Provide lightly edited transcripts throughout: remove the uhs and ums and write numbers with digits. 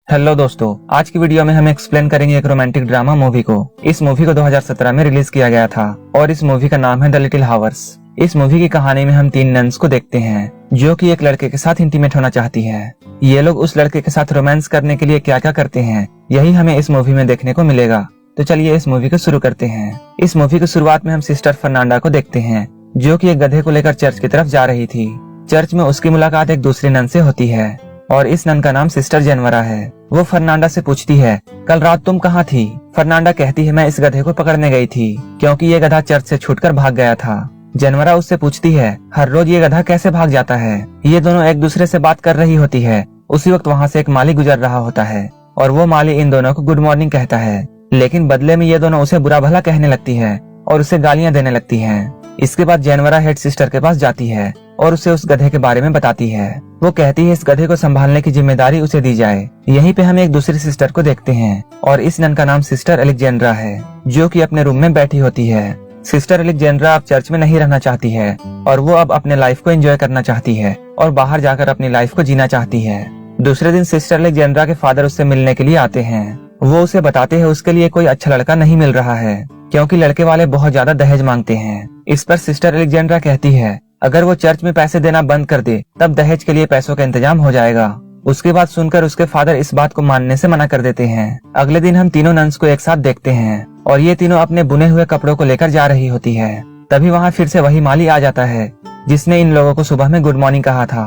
Hello दोस्तों, आज की वीडियो में हम एक्सप्लेन करेंगे एक रोमांटिक ड्रामा मूवी को। इस मूवी को 2017 में रिलीज किया गया था और इस मूवी का नाम है द लिटिल हावर्स। इस मूवी की कहानी में हम 3 नन्स को देखते हैं जो कि एक लड़के के साथ इंटीमेट होना चाहती है। ये लोग उस लड़के के साथ रोमांस करने के लिए क्या क्या करते हैं, यही हमें इस मूवी में देखने को मिलेगा। तो चलिए इस मूवी को शुरू करते हैं। इस मूवी की शुरुआत में हम सिस्टर फर्नांडा को देखते हैं जो कि एक गधे को लेकर चर्च की तरफ जा रही थी। चर्च में उसकी मुलाकात एक दूसरी नन से होती है और इस नन का नाम सिस्टर जेनवरा है। वो फर्नांडा से पूछती है, कल रात तुम कहाँ थी? फर्नांडा कहती है, मैं इस गधे को पकड़ने गई थी क्योंकि ये गधा चर्च से छूटकर भाग गया था। जेनवरा उससे पूछती है, हर रोज ये गधा कैसे भाग जाता है? ये दोनों एक दूसरे से बात कर रही होती है। उसी वक्त वहाँ से एक माली गुजर रहा होता है और वो माली इन दोनों को गुड मॉर्निंग कहता है, लेकिन बदले में ये दोनों उसे बुरा भला कहने लगती है और उसे गालियां देने लगती है। इसके बाद जेनवरा हेड सिस्टर के पास जाती है और उसे उस गधे के बारे में बताती है। वो कहती है इस गधे को संभालने की जिम्मेदारी उसे दी जाए। यहीं पे हम एक दूसरी सिस्टर को देखते हैं और इस नन का नाम सिस्टर अलेक्जेंड्रा है जो कि अपने रूम में बैठी होती है। सिस्टर अलेक्जेंड्रा अब चर्च में नहीं रहना चाहती है और वो अब अपने लाइफ को एंजॉय करना चाहती है और बाहर जाकर अपनी लाइफ को जीना चाहती है। दूसरे दिन सिस्टर अलेक्जेंड्रा के फादर उससे मिलने के लिए आते हैं। वो उसे बताते हैं उसके लिए कोई अच्छा लड़का नहीं मिल रहा है क्योंकि लड़के वाले बहुत ज्यादा दहेज मांगते हैं। इस पर सिस्टर अलेक्जेंड्रा कहती है अगर वो चर्च में पैसे देना बंद कर दे तब दहेज के लिए पैसों का इंतजाम हो जाएगा। उसके बाद सुनकर उसके फादर इस बात को मानने से मना कर देते हैं। अगले दिन हम तीनों नन्स को एक साथ देखते हैं और ये तीनों अपने बुने हुए कपड़ों को लेकर जा रही होती है। तभी वहाँ फिर से वही माली आ जाता है जिसने इन लोगों को सुबह में गुड मॉर्निंग कहा था।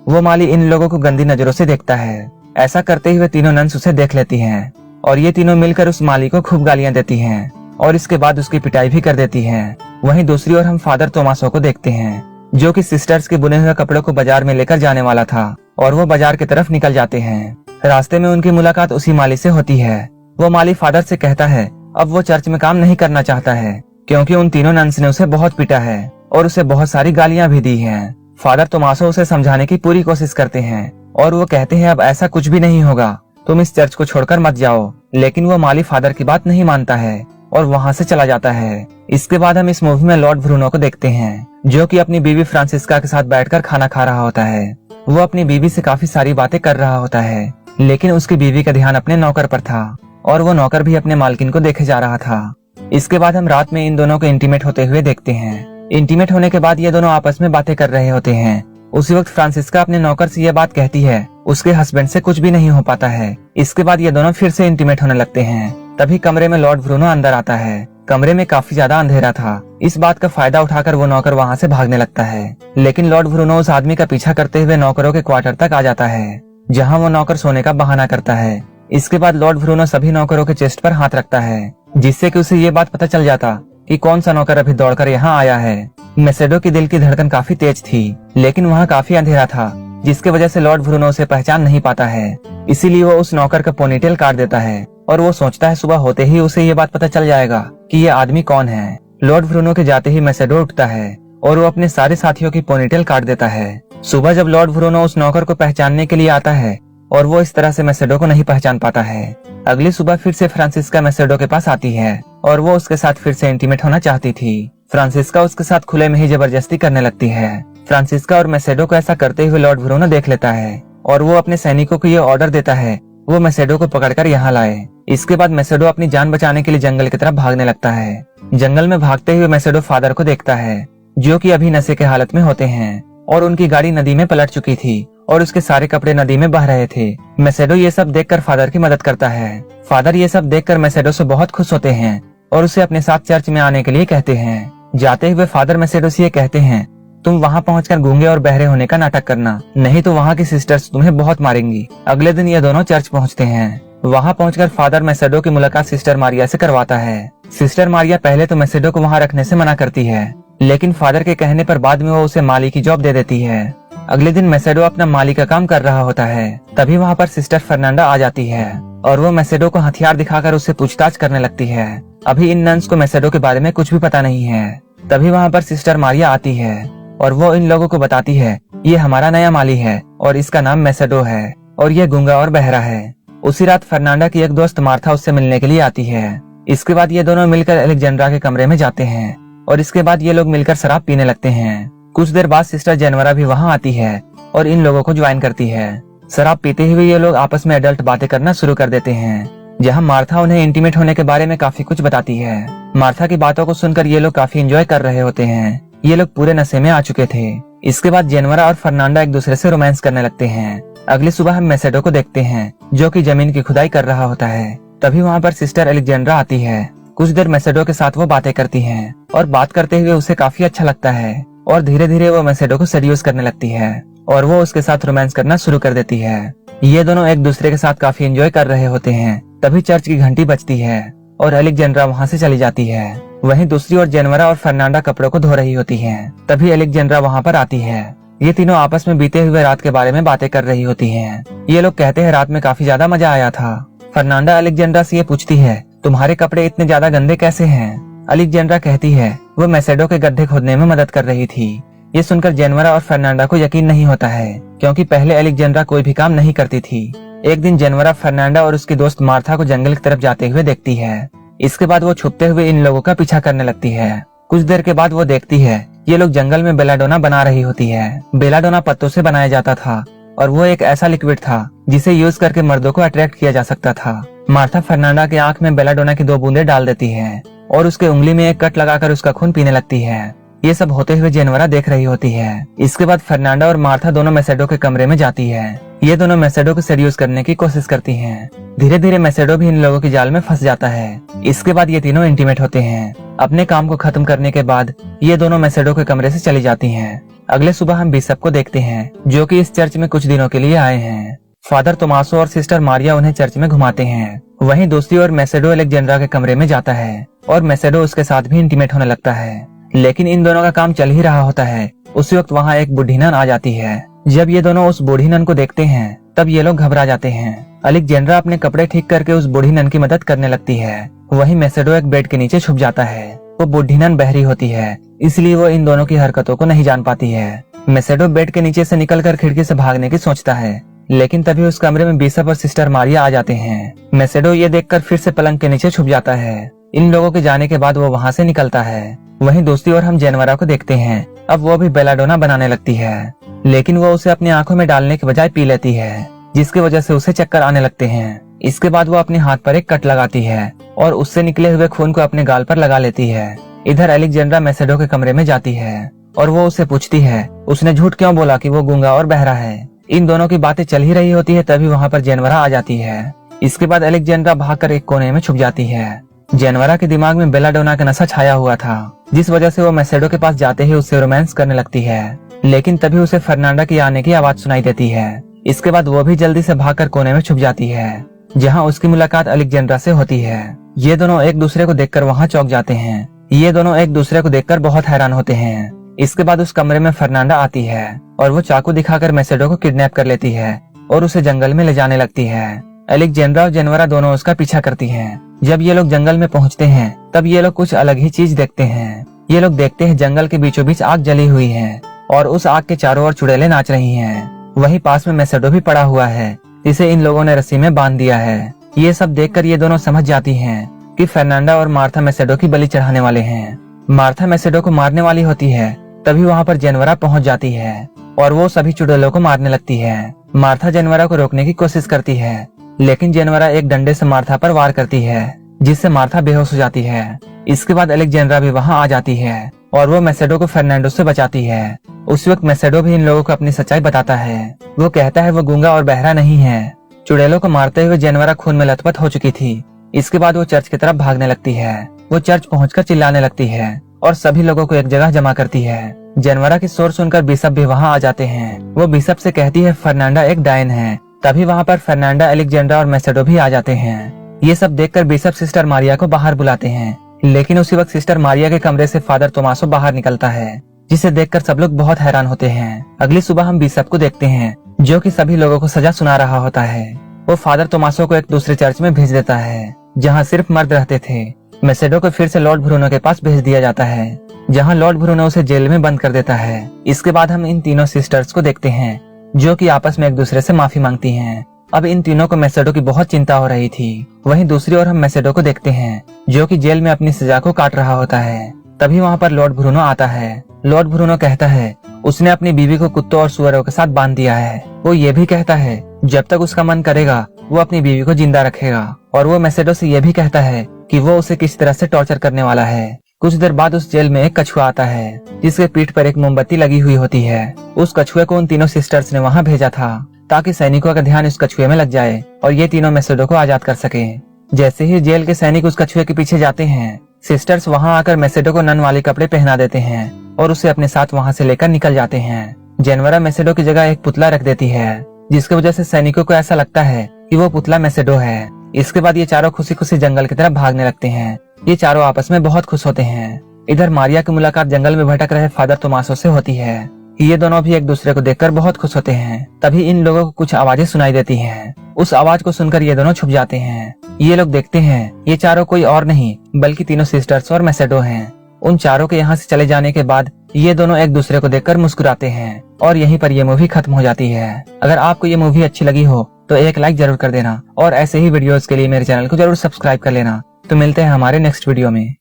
वो माली इन लोगों को गंदी नजरों से देखता है। ऐसा करते हुए तीनों नन्स उसे देख लेती हैं और ये तीनों मिलकर उस माली को खूब गालियां देती हैं और इसके बाद उसकी पिटाई भी कर देती हैं। वहीं दूसरी ओर हम फादर तोमासो को देखते हैं जो कि सिस्टर्स के बुने हुए कपड़ों को बाजार में लेकर जाने वाला था और वो बाजार की तरफ निकल जाते हैं। रास्ते में उनकी मुलाकात उसी माली से होती है। वो माली फादर से कहता है अब वो चर्च में काम नहीं करना चाहता है क्योंकि उन तीनों नन्स ने उसे बहुत पीटा है और उसे बहुत सारी गालियां भी दी हैं। फादर तोमासो उसे समझाने की पूरी कोशिश करते हैं और वो कहते हैं अब ऐसा कुछ भी नहीं होगा, तुम इस चर्च को छोड़कर मत जाओ। लेकिन वो माली फादर की बात नहीं मानता है और वहाँ से चला जाता है। इसके बाद हम इस मूवी में लॉर्ड ब्रूनो को देखते हैं जो कि अपनी बीवी फ्रांसिस्का के साथ बैठकर खाना खा रहा होता है। वो अपनी बीवी से काफी सारी बातें कर रहा होता है लेकिन उसकी बीवी का ध्यान अपने नौकर पर था और वो नौकर भी अपने मालकिन को देखे जा रहा था। इसके बाद हम रात में इन दोनों को इंटीमेट होते हुए देखते हैं। इंटीमेट होने के बाद ये दोनों आपस में बातें कर रहे होते हैं। उसी वक्त फ्रांसिस्का अपने नौकर से ये बात कहती है उसके हस्बैंड से कुछ भी नहीं हो पाता है। इसके बाद ये दोनों फिर से इंटीमेट होने लगते हैं। तभी कमरे में लॉर्ड ब्रूनो अंदर आता है। कमरे में काफी ज्यादा अंधेरा था। इस बात का फायदा उठाकर वो नौकर वहाँ से भागने लगता है, लेकिन लॉर्ड ब्रूनो उस आदमी का पीछा करते हुए नौकरों के क्वार्टर तक आ जाता है जहाँ वो नौकर सोने का बहाना करता है। इसके बाद लॉर्ड ब्रूनो सभी नौकरों के चेस्ट पर हाथ रखता है जिससे कि उसे ये बात पता चल जाता कि कौन सा नौकर अभी दौड़कर यहाँ आया है। मेसेडो की दिल की धड़कन काफी तेज थी लेकिन वहाँ काफी अंधेरा था जिसके वजह से लॉर्ड ब्रूनो उसे पहचान नहीं पाता है। इसीलिए वो उस नौकर का पोनीटेल काट देता है और वो सोचता है सुबह होते ही उसे ये बात पता चल जाएगा कि ये आदमी कौन है। लॉर्ड ब्रूनो के जाते ही मेसेडो उठता है और वो अपने सारे साथियों की पोनीटेल काट देता है। सुबह जब लॉर्ड ब्रूनो उस नौकर को पहचानने के लिए आता है और वो इस तरह से मेसेडो को नहीं पहचान पाता है। अगली सुबह फिर से फ्रांसिस्का मेसेडो के पास आती है और वो उसके साथ फिर से इंटीमेट होना चाहती थी। फ्रांसिस्का उसके साथ खुले में ही जबरदस्ती करने लगती है। फ्रांसिस्का और मेसेडो को ऐसा करते हुए लॉर्ड ब्रूनो देख लेता है और वो अपने सैनिकों को ये ऑर्डर देता है वो मेसेडो को पकड़कर यहाँ लाए। इसके बाद मेसेडो अपनी जान बचाने के लिए जंगल की तरफ भागने लगता है। जंगल में भागते हुए मेसेडो फादर को देखता है जो कि अभी नशे के हालत में होते हैं और उनकी गाड़ी नदी में पलट चुकी थी और उसके सारे कपड़े नदी में बह रहे थे। मेसेडो ये सब देखकर फादर की मदद करता है। फादर ये सब देखकर मेसेडो से बहुत खुश होते हैं और उसे अपने साथ चर्च में आने के लिए कहते हैं। जाते हुए फादर मेसेडो से ये कहते हैं तुम वहाँ पहुंचकर गूंगे और बहरे होने का नाटक करना, नहीं तो वहाँ की सिस्टर्स तुम्हें बहुत मारेंगी। अगले दिन ये दोनों चर्च पहुँचते हैं। वहाँ पहुंचकर फादर मेसेडो की मुलाकात सिस्टर मारिया से करवाता है। सिस्टर मारिया पहले तो मेसेडो को वहाँ रखने से मना करती है लेकिन फादर के कहने पर बाद में वो उसे माली की जॉब दे देती है। अगले दिन मेसेडो अपना माली का काम कर रहा होता है। तभी वहाँ पर सिस्टर फर्नांडा आ जाती है और वो मेसेडो को हथियार दिखाकर उससे पूछताछ करने लगती है। अभी इन नन्स को मेसेडो के बारे में कुछ भी पता नहीं है। तभी वहाँ पर सिस्टर मारिया आती है और वो इन लोगों को बताती है ये हमारा नया माली है और इसका नाम मेसेडो है और ये गूंगा और बहरा है। उसी रात फर्नांडा की एक दोस्त मार्था उससे मिलने के लिए आती है। इसके बाद ये दोनों मिलकर अलेक्जेंड्रा के कमरे में जाते हैं और इसके बाद ये लोग मिलकर शराब पीने लगते हैं। कुछ देर बाद सिस्टर जेनवरा भी वहाँ आती है और इन लोगों को ज्वाइन करती है। शराब पीते हुए ये लोग आपस में एडल्ट बातें करना शुरू कर देते हैं, जहाँ मार्था उन्हें इंटीमेट होने के बारे में काफी कुछ बताती है। मार्था की बातों को सुनकर ये लोग काफी एंजॉय कर रहे होते हैं। ये लोग पूरे नशे में आ चुके थे। इसके बाद जेनवरा और फर्नांडा एक दूसरे से रोमांस करने लगते हैं। अगली सुबह हम मैसेडो को देखते हैं, जो कि जमीन की खुदाई कर रहा होता है। तभी वहाँ पर सिस्टर एलेक्जेंड्रा आती है। कुछ देर मैसेडो के साथ वो बातें करती हैं और बात करते हुए उसे काफी अच्छा लगता है और धीरे धीरे वो मैसेडो को सेड्यूस करने लगती है और वो उसके साथ रोमांस करना शुरू कर देती है। ये दोनों एक दूसरे के साथ काफी एंजॉय कर रहे होते हैं। तभी चर्च की घंटी बजती है और एलेक्जेंड्रा वहाँ से चली जाती है। वहीं दूसरी ओर जेनवरा और फर्नांडा कपड़ों को धो रही होती हैं। तभी एलेक्जेंड्रा वहाँ पर आती है। ये तीनों आपस में बीते हुए रात के बारे में बातें कर रही होती हैं। ये लोग कहते हैं रात में काफी ज्यादा मजा आया था। फर्नांडा एलेक्जेंड्रा से ये पूछती है, तुम्हारे कपड़े इतने ज्यादा गंदे कैसे हैं? एलेक्जेंड्रा कहती है वो मैसेडो के गड्ढे खोदने में मदद कर रही थी। ये सुनकर जेनवरा और फर्नांडा को यकीन नहीं होता है, क्योंकि पहले एलेक्जेंड्रा कोई भी काम नहीं करती थी। एक दिन जेनवरा फर्नांडा और उसकी दोस्त मार्था को जंगल की तरफ जाते हुए देखती है। इसके बाद वो छुपते हुए इन लोगों का पीछा करने लगती है। कुछ देर के बाद वो देखती है ये लोग जंगल में बेलाडोना बना रही होती है। बेलाडोना पत्तों से बनाया जाता था और वो एक ऐसा लिक्विड था जिसे यूज करके मर्दों को अट्रैक्ट किया जा सकता था। मार्था फर्नांडा की आंख में बेलाडोना की 2 बूंदें डाल देती है और उसके उंगली में एक कट लगाकर उसका खून पीने लगती है। ये सब होते हुए जेनवरा देख रही होती है। इसके बाद फर्नांडा और मार्था दोनों मैसेडो के कमरे में जाती है। ये दोनों मैसेडो को सेड्यूस करने की कोशिश करती हैं। धीरे धीरे मैसेडो भी इन लोगों की जाल में फंस जाता है। इसके बाद ये तीनों इंटीमेट होते हैं। अपने काम को खत्म करने के बाद ये दोनों मैसेडो के कमरे से चली जाती हैं। अगले सुबह हम बिशप को देखते हैं, जो कि इस चर्च में कुछ दिनों के लिए आए हैं। फादर तोमासो और सिस्टर मारिया उन्हें चर्च में घुमाते हैं। वहीं दूसरी ओर मैसेडो एलेक्जेंड्रा के कमरे में जाता है और मैसेडो उसके साथ भी इंटीमेट होने लगता है। लेकिन इन दोनों का काम चल ही रहा होता है। उसी वक्त वहाँ एक बूढ़ी नन आ जाती है। जब ये दोनों उस बूढ़ी नन को देखते हैं तब ये लोग घबरा जाते हैं। एलेक्जेंड्रा अपने कपड़े ठीक करके उस बूढ़ी नन की मदद करने लगती है। वहीं मैसेडो एक बेड के नीचे छुप जाता है। वो बूढ़ी नन बहरी होती है, इसलिए वो इन दोनों की हरकतों को नहीं जान पाती है। मैसेडो बेड के नीचे से निकलकर खिड़की से भागने की सोचता है, लेकिन तभी उस कमरे में बिशप और सिस्टर मारिया आ जाते हैं। मैसेडो ये देखकर फिर से पलंग के नीचे छुप जाता है। इन लोगों के जाने के बाद वो वहाँ से निकलता है। वहीं दूसरी ओर हम जेनवरा को देखते हैं। अब वो भी बेलाडोना बनाने लगती है, लेकिन वो उसे अपनी आंखों में डालने के बजाय पी लेती है, जिसकी वजह से उसे चक्कर आने लगते हैं। इसके बाद वो अपने हाथ पर एक कट लगाती है और उससे निकले हुए खून को अपने गाल पर लगा लेती है। इधर एलेक्जेंड्रा मैसेडो के कमरे में जाती है और वो उससे पूछती है उसने झूठ क्यों बोला कि वो गूंगा और बहरा है। इन दोनों की बातें चल ही रही होती है, तभी वहाँ पर जेनवरा आ जाती है। इसके बाद एलेक्जेंड्रा भागकर एक कोने में छुप जाती है। जेनवरा के दिमाग में बेलाडोना का नशा छाया हुआ था, जिस वजह से वो मैसेडो के पास जाते ही उससे रोमांस करने लगती है। लेकिन तभी उसे फर्नांडा की आने की आवाज सुनाई देती है। इसके बाद वो भी जल्दी से भागकर कोने में छुप जाती है, जहाँ उसकी मुलाकात एलेक्जेंड्रा से होती है। ये दोनों एक दूसरे को देखकर वहाँ चौंक जाते हैं। ये दोनों एक दूसरे को देखकर बहुत हैरान होते हैं। इसके बाद उस कमरे में फर्नांडा आती है और वो चाकू दिखाकर मैसेडो को किडनैप कर लेती है और उसे जंगल में ले जाने लगती है। एलेक्जेंड्रा और जेनवरा दोनों उसका पीछा करती हैं। जब ये लोग जंगल में पहुंचते हैं तब ये लोग कुछ अलग ही चीज देखते हैं। ये लोग देखते हैं जंगल के बीचों बीच आग जली हुई है और उस आग के चारों ओर चुड़ैलें नाच रही हैं। वहीं पास में मैसेडो भी पड़ा हुआ है, जिसे इन लोगों ने रस्सी में बांध दिया है। ये सब देखकर ये दोनों समझ जाती हैं कि फर्नांडा और मार्था मैसेडो की बलि चढ़ाने वाले हैं। मार्था मैसेडो को मारने वाली होती है, तभी वहाँ पर जेनवरा पहुँच जाती है और वो सभी चुड़ैलों को मारने लगती है। मार्था जेनवरा को रोकने की कोशिश करती है, लेकिन जेनवरा एक डंडे से मार्था पर वार करती है, जिससे मार्था बेहोश हो जाती है। इसके बाद एलेक्जेंड्रा भी वहाँ आ जाती है और वो मैसेडो को फर्नांडो से बचाती है। उस वक्त मैसेडो भी इन लोगों को अपनी सच्चाई बताता है। वो कहता है वो गूंगा और बहरा नहीं है। चुड़ैलों को मारते हुए जेनवरा खून में लथपथ हो चुकी थी। इसके बाद वो चर्च की तरफ भागने लगती है। वो चर्च पहुंचकर चिल्लाने लगती है और सभी लोगों को एक जगह जमा करती है। जेनवरा की शोर सुनकर बिशप भी वहाँ आ जाते हैं। वो बिशप से कहती है फर्नांडा एक डायन है। तभी वहाँ पर फर्नांडा, एलेक्जेंड्रा और मैसेडो भी आ जाते हैं। ये सब देखकर बिशप सिस्टर मारिया को बाहर बुलाते हैं, लेकिन उसी वक्त सिस्टर मारिया के कमरे से फादर तोमासो बाहर निकलता है, जिसे देखकर सब लोग बहुत हैरान होते हैं। अगली सुबह हम बिशप को देखते हैं, जो कि सभी लोगों को सजा सुना रहा होता है। वो फादर तोमासो को एक दूसरे चर्च में भेज देता है, जहाँ सिर्फ मर्द रहते थे। मैसेडो को फिर से लॉर्ड ब्रूनो के पास भेज दिया जाता है, जहाँ लॉर्ड ब्रूनो उसे जेल में बंद कर देता है। इसके बाद हम इन तीनों सिस्टर्स को देखते हैं, जो कि आपस में एक दूसरे से माफी मांगती हैं। अब इन तीनों को मैसेडो की बहुत चिंता हो रही थी। वहीं दूसरी ओर हम मैसेडो को देखते हैं, जो कि जेल में अपनी सजा को काट रहा होता है। तभी वहाँ पर लॉर्ड ब्रूनो आता है। लॉर्ड ब्रूनो कहता है उसने अपनी बीवी को कुत्तों और सुअरों के साथ बांध दिया है। वो ये भी कहता है जब तक उसका मन करेगा वो अपनी बीवी को जिंदा रखेगा। और वो मैसेडो से ये भी कहता है कि वो उसे किस तरह से टॉर्चर करने वाला है। कुछ देर बाद उस जेल में एक कछुआ आता है जिसके पीठ पर एक मोमबत्ती लगी हुई होती है। उस कछुए को उन तीनों सिस्टर्स ने वहाँ भेजा था ताकि सैनिकों का ध्यान इस कछुए में लग जाए और ये तीनों मैसेडो को आजाद कर सके। जैसे ही जेल के सैनिक उस कछुए के पीछे जाते हैं, सिस्टर्स वहाँ आकर मैसेडो को नन वाले कपड़े पहना देते हैं और उसे अपने साथ वहाँ से लेकर निकल जाते हैं। जेनवरा मैसेडो की जगह एक पुतला रख देती है, जिसकी वजह से सैनिकों को ऐसा लगता है कि वो पुतला मैसेडो है। इसके बाद ये चारों खुशी खुशी जंगल की तरफ भागने लगते हैं। ये चारों आपस में बहुत खुश होते हैं। इधर मारिया की मुलाकात जंगल में भटक रहे फादर तोमासो से होती है। ये दोनों भी एक दूसरे को देखकर बहुत खुश होते हैं। तभी इन लोगों को कुछ आवाजें सुनाई देती हैं। उस आवाज को सुनकर ये दोनों छुप जाते हैं। ये लोग देखते हैं ये चारों कोई और नहीं बल्कि तीनों सिस्टर्स और मैसेडो हैं। उन चारों के यहाँ से चले जाने के बाद ये दोनों एक दूसरे को देखकर मुस्कुराते हैं और यहीं पर ये मूवी खत्म हो जाती है। अगर आपको ये मूवी अच्छी लगी हो तो एक लाइक जरूर कर देना और ऐसे ही वीडियोस के लिए मेरे चैनल को जरूर सब्सक्राइब कर लेना। तो मिलते हैं हमारे नेक्स्ट वीडियो में।